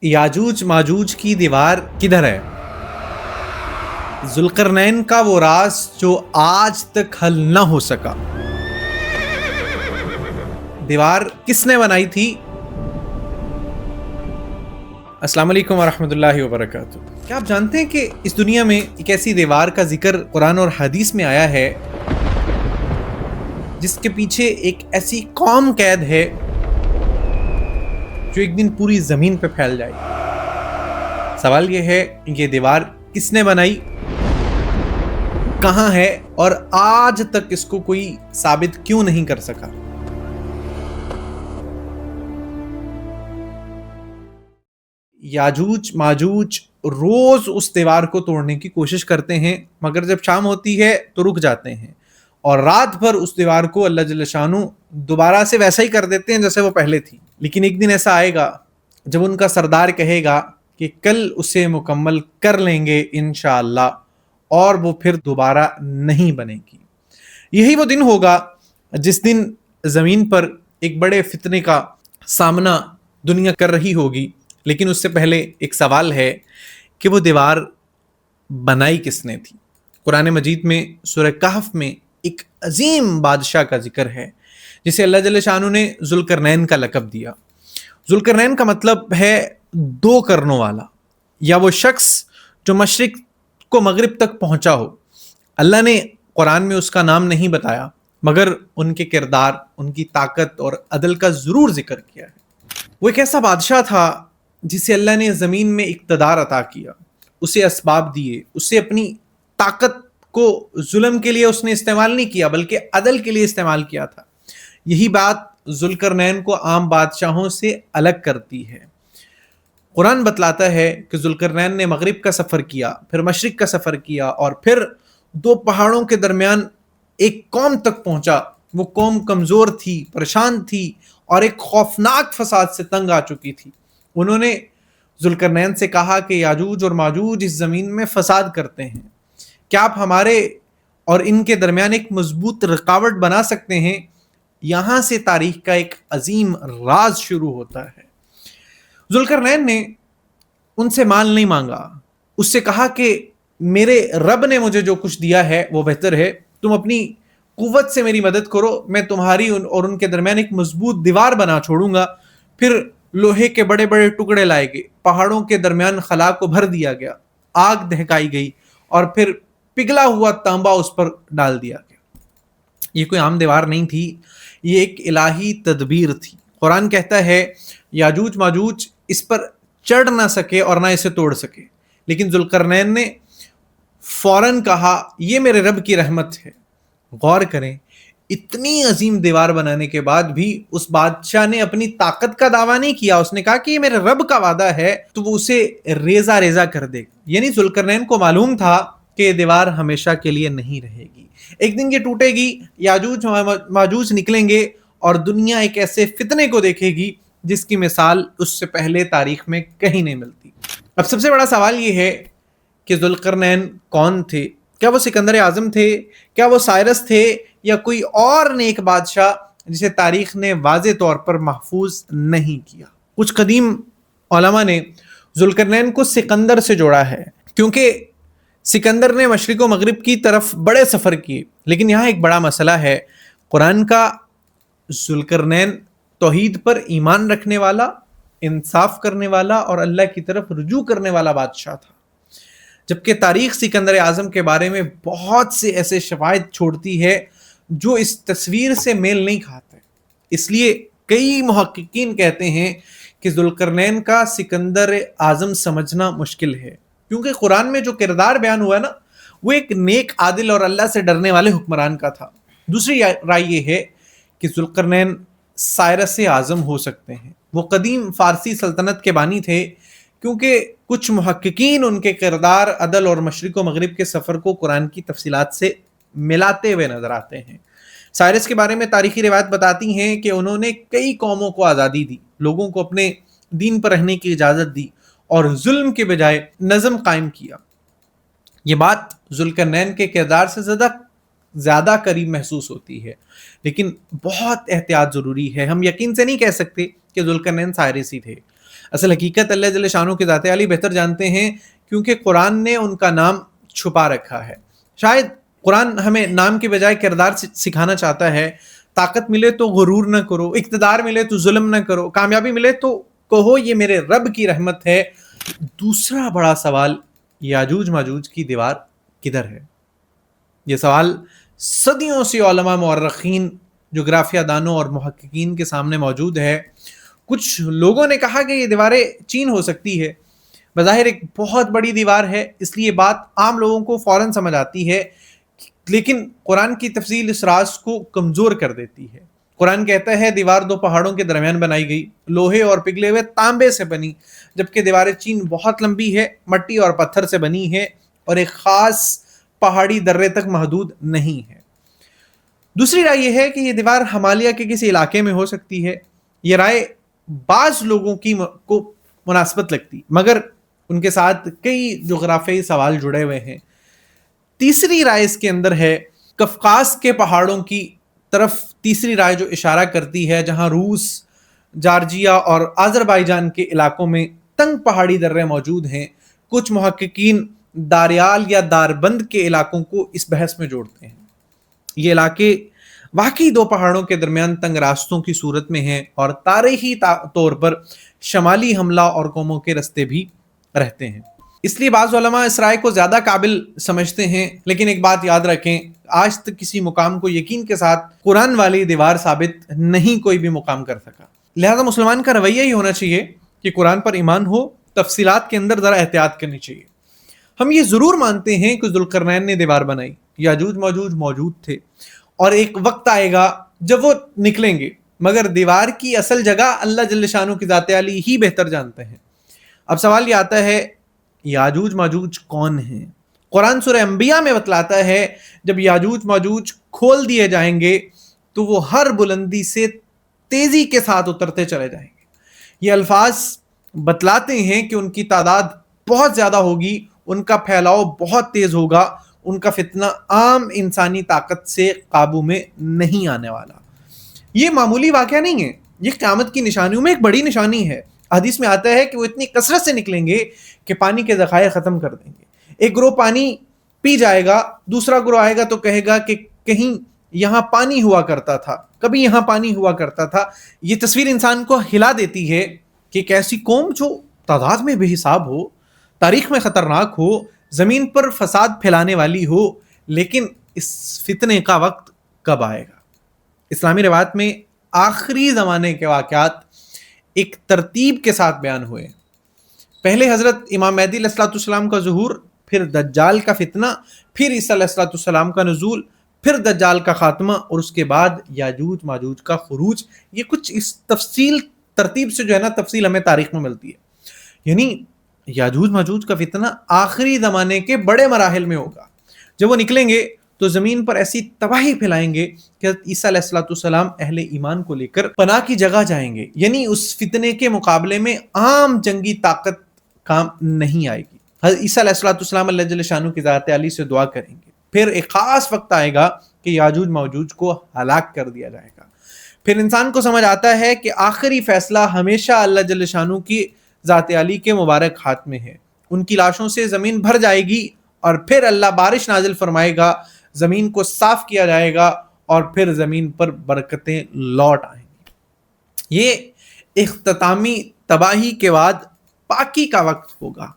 یاجوج ماجوج کی دیوار کدھر ہے؟ ذوالقرنین کا وہ راز جو آج تک حل نہ ہو سکا۔ دیوار کس نے بنائی تھی؟ السلام علیکم ورحمۃ اللہ وبرکاتہ۔ کیا آپ جانتے ہیں کہ اس دنیا میں ایک ایسی دیوار کا ذکر قرآن اور حدیث میں آیا ہے جس کے پیچھے ایک ایسی قوم قید ہے جو ایک دن پوری زمین پہ پھیل جائے گی؟ سوال یہ ہے یہ دیوار کس نے بنائی، کہاں ہے، اور آج تک اس کو کوئی ثابت کیوں نہیں کر سکا؟ یاجوج ماجوج روز اس دیوار کو توڑنے کی کوشش کرتے ہیں، مگر جب شام ہوتی ہے تو رک جاتے ہیں اور رات بھر اس دیوار کو اللہ جل شانہ دوبارہ سے ویسا ہی کر دیتے ہیں جیسے وہ پہلے تھی۔ لیکن ایک دن ایسا آئے گا جب ان کا سردار کہے گا کہ کل اسے مکمل کر لیں گے انشاءاللہ، اور وہ پھر دوبارہ نہیں بنے گی۔ یہی وہ دن ہوگا جس دن زمین پر ایک بڑے فتنے کا سامنا دنیا کر رہی ہوگی۔ لیکن اس سے پہلے ایک سوال ہے کہ وہ دیوار بنائی کس نے تھی؟ قرآن مجید میں سورہ کہف میں ایک عظیم بادشاہ کا ذکر ہے جسے اللہ جل شانہ نے ذوالقرنین کا لقب دیا۔ ذوالقرنین کا مطلب ہے دو کرنوں والا، یا وہ شخص جو مشرق کو مغرب تک پہنچا ہو۔ اللہ نے قرآن میں اس کا نام نہیں بتایا، مگر ان کے کردار، ان کی طاقت اور عدل کا ضرور ذکر کیا ہے۔ وہ ایک ایسا بادشاہ تھا جسے اللہ نے زمین میں اقتدار عطا کیا، اسے اسباب دیے، اسے اپنی طاقت کو ظلم کے لیے اس نے استعمال نہیں کیا بلکہ عدل کے لیے استعمال کیا تھا۔ یہی بات ذوالقرنین کو عام بادشاہوں سے الگ کرتی ہے۔ قرآن بتلاتا ہے کہ ذوالقرنین نے مغرب کا سفر کیا، پھر مشرق کا سفر کیا، اور پھر دو پہاڑوں کے درمیان ایک قوم تک پہنچا۔ وہ قوم کمزور تھی، پریشان تھی اور ایک خوفناک فساد سے تنگ آ چکی تھی۔ انہوں نے ذوالقرنین سے کہا کہ یاجوج اور ماجوج اس زمین میں فساد کرتے ہیں، کیا آپ ہمارے اور ان کے درمیان ایک مضبوط رکاوٹ بنا سکتے ہیں؟ یہاں سے تاریخ کا ایک عظیم راز شروع ہوتا ہے۔ ذوالقرنین نے ان سے مال نہیں مانگا، اس سے کہا کہ میرے رب نے مجھے جو کچھ دیا ہے وہ بہتر ہے، تم اپنی قوت سے میری مدد کرو، میں تمہاری اور ان کے درمیان ایک مضبوط دیوار بنا چھوڑوں گا۔ پھر لوہے کے بڑے بڑے ٹکڑے لائے گئے، پہاڑوں کے درمیان خلا کو بھر دیا گیا، آگ دہکائی گئی اور پھر پگھلا ہوا تانبا اس پر ڈال دیا گیا۔ یہ کوئی عام دیوار نہیں تھی، یہ ایک الہی تدبیر تھی۔ قرآن کہتا ہے یاجوج ماجوج اس پر چڑھ نہ سکے اور نہ اسے توڑ سکے، لیکن ذوالقرنین نے فوراً کہا یہ میرے رب کی رحمت ہے۔ غور کریں، اتنی عظیم دیوار بنانے کے بعد بھی اس بادشاہ نے اپنی طاقت کا دعویٰ نہیں کیا، اس نے کہا کہ یہ میرے رب کا وعدہ ہے تو وہ اسے ریزہ ریزہ کر دے گا۔ یعنی ذوالقرنین کو معلوم تھا کہ یہ دیوار ہمیشہ کے لیے نہیں رہے گی، ایک دن یہ ٹوٹے گی، یاجوج ماجوج نکلیں گے اور دنیا ایک ایسے فتنے کو دیکھے گی جس کی مثال اس سے پہلے تاریخ میں کہیں نہیں ملتی۔ اب سب سے بڑا سوال یہ ہے کہ ذوالقرنین کون تھے؟ کیا وہ سکندر اعظم تھے؟ کیا وہ سائرس تھے؟ یا کوئی اور نیک بادشاہ جسے تاریخ نے واضح طور پر محفوظ نہیں کیا؟ کچھ قدیم علماء نے ذوالقرنین کو سکندر سے جوڑا ہے، کیونکہ سکندر نے مشرق و مغرب کی طرف بڑے سفر کیے۔ لیکن یہاں ایک بڑا مسئلہ ہے، قرآن کا ذوالقرنین توحید پر ایمان رکھنے والا، انصاف کرنے والا اور اللہ کی طرف رجوع کرنے والا بادشاہ تھا، جبکہ تاریخ سکندر اعظم کے بارے میں بہت سے ایسے شواہد چھوڑتی ہے جو اس تصویر سے میل نہیں کھاتے۔ اس لیے کئی محققین کہتے ہیں کہ ذوالقرنین کا سکندر اعظم سمجھنا مشکل ہے، کیونکہ قرآن میں جو کردار بیان ہوا ہے نا، وہ ایک نیک، عادل اور اللہ سے ڈرنے والے حکمران کا تھا۔ دوسری رائے یہ ہے کہ ذوالقرنین سائرس اعظم ہو سکتے ہیں، وہ قدیم فارسی سلطنت کے بانی تھے، کیونکہ کچھ محققین ان کے کردار، عدل اور مشرق و مغرب کے سفر کو قرآن کی تفصیلات سے ملاتے ہوئے نظر آتے ہیں۔ سائرس کے بارے میں تاریخی روایت بتاتی ہیں کہ انہوں نے کئی قوموں کو آزادی دی، لوگوں کو اپنے دین پر رہنے کی اجازت دی اور ظلم کے بجائے نظم قائم کیا۔ یہ بات ذوالقرنین کے کردار سے زیادہ قریب محسوس ہوتی ہے، لیکن بہت احتیاط ضروری ہے۔ ہم یقین سے نہیں کہہ سکتے کہ ذوالقرنین سائرسی تھے۔ اصل حقیقت اللہ جل شانہ کے ذات عالی بہتر جانتے ہیں، کیونکہ قرآن نے ان کا نام چھپا رکھا ہے۔ شاید قرآن ہمیں نام کے بجائے کردار سکھانا چاہتا ہے۔ طاقت ملے تو غرور نہ کرو، اقتدار ملے تو ظلم نہ کرو، کامیابی ملے تو کہو یہ میرے رب کی رحمت ہے۔ دوسرا بڑا سوال، یاجوج ماجوج کی دیوار کدھر ہے؟ یہ سوال صدیوں سے علماء، مورخین، جغرافیہ دانوں اور محققین کے سامنے موجود ہے۔ کچھ لوگوں نے کہا کہ یہ دیواریں چین ہو سکتی ہے۔ بظاہر ایک بہت بڑی دیوار ہے، اس لیے بات عام لوگوں کو فوراً سمجھ آتی ہے، لیکن قرآن کی تفصیل اس راز کو کمزور کر دیتی ہے۔ قرآن کہتا ہے دیوار دو پہاڑوں کے درمیان بنائی گئی، لوہے اور پگھلے ہوئے تانبے سے بنی، جبکہ دیوار چین بہت لمبی ہے، مٹی اور پتھر سے بنی ہے اور ایک خاص پہاڑی درے تک محدود نہیں ہے۔ دوسری رائے یہ ہے کہ یہ دیوار ہمالیہ کے کسی علاقے میں ہو سکتی ہے۔ یہ رائے بعض لوگوں کو مناسبت لگتی، مگر ان کے ساتھ کئی جغرافیائی سوال جڑے ہوئے ہیں۔ تیسری رائے اس کے اندر ہے قفقاز کے پہاڑوں کی طرف، تیسری رائے جو اشارہ کرتی ہے جہاں روس، جارجیا اور آذربائیجان کے علاقوں میں تنگ پہاڑی درے موجود ہیں۔ کچھ محققین داریال یا داربند کے علاقوں کو اس بحث میں جوڑتے ہیں۔ یہ علاقے واقعی دو پہاڑوں کے درمیان تنگ راستوں کی صورت میں ہیں اور تاریخی طور پر شمالی حملہ اور قوموں کے رستے بھی رہتے ہیں۔ اس لیے بعض علماء اس رائے کو زیادہ قابل سمجھتے ہیں، لیکن ایک بات یاد رکھیں، آج تک کسی مقام کو یقین کے ساتھ قرآن والی دیوار ثابت نہیں کوئی بھی مقام کر سکا۔ لہذا مسلمان کا رویہ ہی ہونا چاہیے کہ قرآن پر ایمان ہو، تفصیلات کے اندر ذرا احتیاط کرنی چاہیے۔ ہم یہ ضرور مانتے ہیں کہ ذوالقرنین نے دیوار بنائی، یاجوج ماجوج موجود تھے اور ایک وقت آئے گا جب وہ نکلیں گے، مگر دیوار کی اصل جگہ اللہ جل شانہ کی ذات علی ہی بہتر جانتے ہیں۔ اب سوال یہ آتا ہے یاجوج ماجوج کون ہیں؟ قرآن سورہ انبیاء میں بتلاتا ہے جب یاجوج ماجوج کھول دیے جائیں گے تو وہ ہر بلندی سے تیزی کے ساتھ اترتے چلے جائیں گے۔ یہ الفاظ بتلاتے ہیں کہ ان کی تعداد بہت زیادہ ہوگی، ان کا پھیلاؤ بہت تیز ہوگا، ان کا فتنہ عام انسانی طاقت سے قابو میں نہیں آنے والا۔ یہ معمولی واقعہ نہیں ہے، یہ قیامت کی نشانیوں میں ایک بڑی نشانی ہے۔ حدیث میں آتا ہے کہ وہ اتنی کثرت سے نکلیں گے کہ پانی کے ذخائر ختم کر دیں گے۔ ایک گروہ پانی پی جائے گا، دوسرا گروہ آئے گا تو کہے گا کہ کہیں یہاں پانی ہوا کرتا تھا، کبھی یہاں پانی ہوا کرتا تھا۔ یہ تصویر انسان کو ہلا دیتی ہے کہ ایک ایسی قوم جو تعداد میں بے حساب ہو، تاریخ میں خطرناک ہو، زمین پر فساد پھیلانے والی ہو، لیکن اس فتنے کا وقت کب آئے گا؟ اسلامی روایت میں آخری زمانے کے واقعات ایک ترتیب کے ساتھ بیان ہوئے۔ پہلے حضرت امام مہدی علیہ الصلوۃ والسلام کا ظہور، پھر دجال کا فتنہ، پھر عیسیٰ علیہ الصلوۃ والسلام کا نزول، پھر دجال کا خاتمہ اور اس کے بعد یاجوج ماجوج کا خروج۔ یہ کچھ اس ترتیب سے جو ہے نا تفصیل ہمیں تاریخ میں ملتی ہے۔ یعنی یاجوج ماجوج کا فتنہ آخری زمانے کے بڑے مراحل میں ہوگا۔ جب وہ نکلیں گے تو زمین پر ایسی تباہی پھیلائیں گے کہ عیسیٰ علیہ الصلوۃ والسلام اہل ایمان کو لے کر پناہ کی جگہ جائیں گے۔ یعنی اس فتنے کے مقابلے میں عام جنگی طاقت کام نہیں آئے گی۔ حضرت عیسیٰ علیہ الصلوۃ والسلام اللہ جل شانہ کی ذات علی سے دعا کریں گے، پھر ایک خاص وقت آئے گا کہ یاجوج ماجوج کو ہلاک کر دیا جائے گا۔ پھر انسان کو سمجھ آتا ہے کہ آخری فیصلہ ہمیشہ اللہ جل شانہ کی ذات علی کے مبارک ہاتھ میں ہے۔ ان کی لاشوں سے زمین بھر جائے گی اور پھر اللہ بارش نازل فرمائے گا، زمین کو صاف کیا جائے گا اور پھر زمین پر برکتیں لوٹ آئیں گی۔ یہ اختتامی تباہی کے بعد پاکی کا وقت ہوگا۔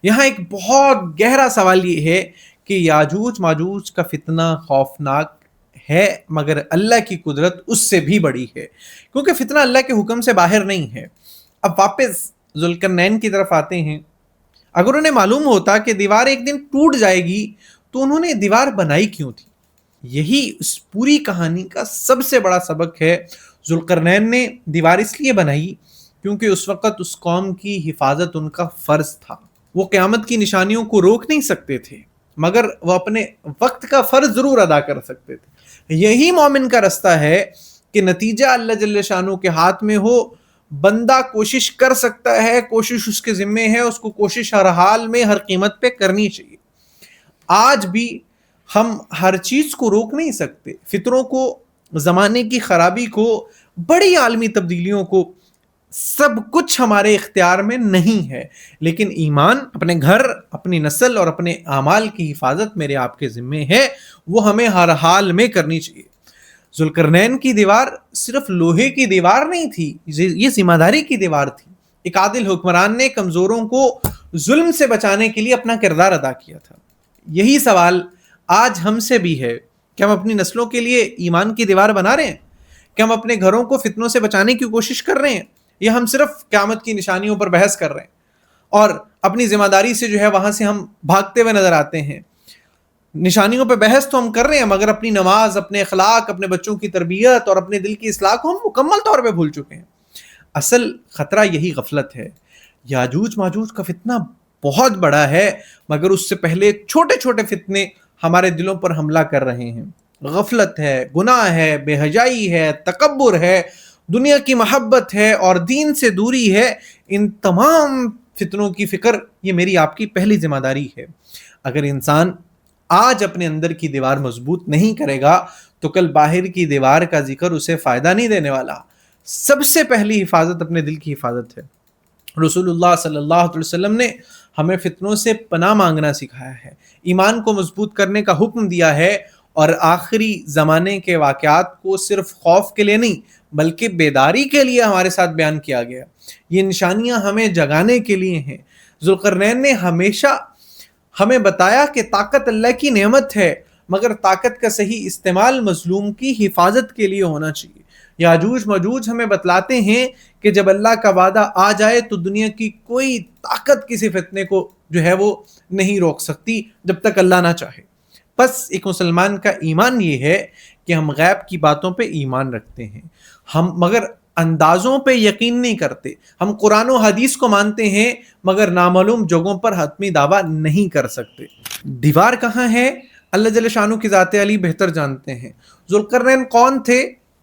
یہاں ایک بہت گہرا سوال یہ ہے کہ یاجوج ماجوج کا فتنہ خوفناک ہے، مگر اللہ کی قدرت اس سے بھی بڑی ہے، کیونکہ فتنہ اللہ کے حکم سے باہر نہیں ہے۔ اب واپس ذوالقرنین کی طرف آتے ہیں۔ اگر انہیں معلوم ہوتا کہ دیوار ایک دن ٹوٹ جائے گی تو انہوں نے دیوار بنائی کیوں تھی؟ یہی اس پوری کہانی کا سب سے بڑا سبق ہے۔ ذوالقرنین نے دیوار اس لیے بنائی کیونکہ اس وقت اس قوم کی حفاظت ان کا فرض تھا۔ وہ قیامت کی نشانیوں کو روک نہیں سکتے تھے، مگر وہ اپنے وقت کا فرض ضرور ادا کر سکتے تھے۔ یہی مومن کا رستہ ہے کہ نتیجہ اللہ جل شانہ کے ہاتھ میں ہو، بندہ کوشش کر سکتا ہے، کوشش اس کے ذمے ہے، اس کو کوشش ہر حال میں ہر قیمت پہ کرنی چاہیے۔ آج بھی ہم ہر چیز کو روک نہیں سکتے، فطروں کو، زمانے کی خرابی کو، بڑی عالمی تبدیلیوں کو سب کچھ ہمارے اختیار میں نہیں ہے، لیکن ایمان، اپنے گھر، اپنی نسل اور اپنے اعمال کی حفاظت میرے آپ کے ذمے ہے، وہ ہمیں ہر حال میں کرنی چاہیے۔ ذوالقرنین کی دیوار صرف لوہے کی دیوار نہیں تھی، یہ ذمہ داری کی دیوار تھی۔ ایک عادل حکمران نے کمزوروں کو ظلم سے بچانے کے لیے اپنا کردار ادا کیا تھا۔ یہی سوال آج ہم سے بھی ہے کہ ہم اپنی نسلوں کے لیے ایمان کی دیوار بنا رہے ہیں؟ کہ ہم اپنے گھروں کو فتنوں سے بچانے کی کوشش کر رہے ہیں، یا ہم صرف قیامت کی نشانیوں پر بحث کر رہے ہیں اور اپنی ذمہ داری سے جو ہے وہاں سے ہم بھاگتے ہوئے نظر آتے ہیں؟ نشانیوں پہ بحث تو ہم کر رہے ہیں، مگر اپنی نماز، اپنے اخلاق، اپنے بچوں کی تربیت اور اپنے دل کی اصلاح کو ہم مکمل طور پہ بھول چکے ہیں۔ اصل خطرہ یہی غفلت ہے۔ یاجوج ماجوج کا فتنہ بہت بڑا ہے، مگر اس سے پہلے چھوٹے چھوٹے فتنے ہمارے دلوں پر حملہ کر رہے ہیں۔ غفلت ہے، گناہ ہے، بے حیائی ہے، تکبر ہے، دنیا کی محبت ہے اور دین سے دوری ہے۔ ان تمام فتنوں کی فکر یہ میری آپ کی پہلی ذمہ داری ہے۔ اگر انسان آج اپنے اندر کی دیوار مضبوط نہیں کرے گا تو کل باہر کی دیوار کا ذکر اسے فائدہ نہیں دینے والا۔ سب سے پہلی حفاظت اپنے دل کی حفاظت ہے۔ رسول اللہ صلی اللہ علیہ وسلم نے ہمیں فتنوں سے پناہ مانگنا سکھایا ہے، ایمان کو مضبوط کرنے کا حکم دیا ہے، اور آخری زمانے کے واقعات کو صرف خوف کے لیے نہیں بلکہ بیداری کے لیے ہمارے ساتھ بیان کیا گیا۔ یہ نشانیاں ہمیں جگانے کے لیے ہیں۔ ذوالقرنین نے ہمیشہ ہمیں بتایا کہ طاقت اللہ کی نعمت ہے، مگر طاقت کا صحیح استعمال مظلوم کی حفاظت کے لیے ہونا چاہیے۔ یاجوج ماجوج ہمیں بتلاتے ہیں کہ جب اللہ کا وعدہ آ جائے تو دنیا کی کوئی طاقت کسی فتنے کو جو ہے وہ نہیں روک سکتی جب تک اللہ نہ چاہے۔ بس ایک مسلمان کا ایمان یہ ہے کہ ہم غیب کی باتوں پہ ایمان رکھتے ہیں، ہم مگر اندازوں پہ یقین نہیں کرتے۔ ہم قرآن و حدیث کو مانتے ہیں مگر نامعلوم جگہوں پر حتمی دعویٰ نہیں کر سکتے۔ دیوار کہاں ہے اللہ جل شانہ کی ذات علی بہتر جانتے ہیں۔ ذوالقرنین کون تھے،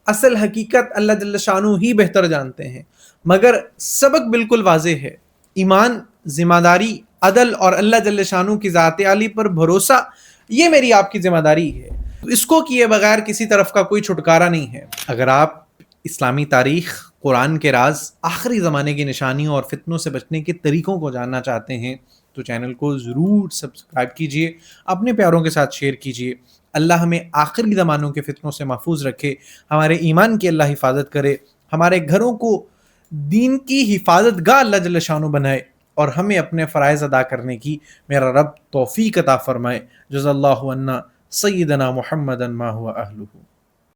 اصل حقیقت اللہ جل شانہ ہی بہتر جانتے ہیں، مگر سبق بالکل واضح ہے۔ ایمان، ذمہ داری، عدل اور اللہ جل شانہ کی ذات علی پر بھروسہ، یہ میری آپ کی ذمہ داری ہے۔ اس کو کیے بغیر کسی طرف کا کوئی چھٹکارا نہیں ہے۔ اگر آپ اسلامی تاریخ، قرآن کے راز، آخری زمانے کی نشانیوں اور فتنوں سے بچنے کے طریقوں کو جاننا چاہتے ہیں تو چینل کو ضرور سبسکرائب کیجئے، اپنے پیاروں کے ساتھ شیئر کیجئے۔ اللہ ہمیں آخری زمانوں کے فتنوں سے محفوظ رکھے، ہمارے ایمان کی اللہ حفاظت کرے، ہمارے گھروں کو دین کی حفاظت گاہ اللہ جل شانہ بنائے، اور ہمیں اپنے فرائض ادا کرنے کی میرا رب توفیق عطا فرمائے۔ جزا اللہ عنا سیدنا محمدا ما هو اہلہ۔